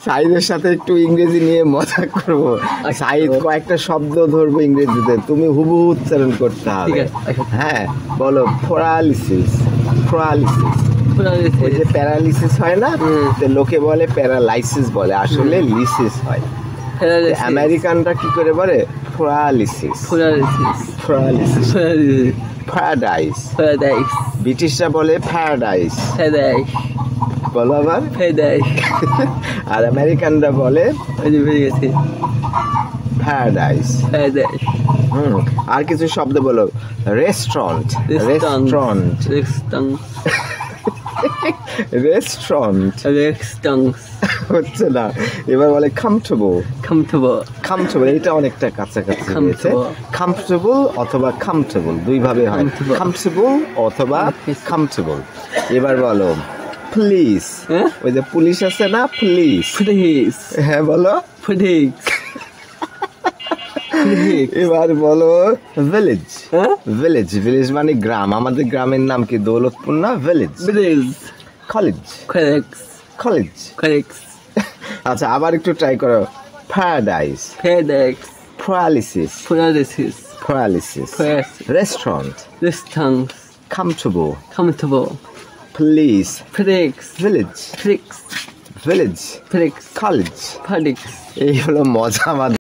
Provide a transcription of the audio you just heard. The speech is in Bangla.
সাইদের সাথে একটু ইংরেজি নিয়ে মজা করবো। সাইদ কয়েকটা শব্দ ধরবো ইংরেজিতে, তুমি হুবহু উচ্চারণ করতে হবে। হ্যাঁ বলো। প্যারালিসিস। প্যারালিসিস ওই যে প্যারালিসিস হয় না, লোকে বলে প্যারালাইসিস বলে, আসলে লিসিস হয়। আমেরিকানরা কি করে বলে? প্যারালিসিস। প্যারালিসিস। প্যারাডাইস। ব্রিটিশরা বলে প্যারাডাইস। বলো আবার। আর আমেরিকানরা বলে প্যারাডাইস। আর কিছু শব্দ বলো। রেস্টুরেন্ট। রেস্টুরেন্ট। রেস্টুরেন্ট হচ্ছে না, এবার বলে কমফোর্টেবল। কমফোর্টেবল এটা অনেকটা কাছাকাছি হয়েছে। কমফোর্টেবল অথবা কমফোর্টেবল দুই ভাবে হয়, কমফোর্টেবল অথবা কমফোর্টেবল। এবার বলো প্লিজ। ওই যে পুলিশ আছে না, প্লিজ। হ্যাঁ বলো। এবার বলো ভিলেজ। ভিলেজ। ভিলেজ মানে গ্রাম। আমাদের গ্রামের নাম কি? দৌলতপুর না? ভিলেজ। কলেজ। কলেজ। আচ্ছা আবার একটু ট্রাই করো। Paradise. Paralysis. Paralysis. Restaurant. Comfortable. Please. Village. Village. College. এই হলো মজা।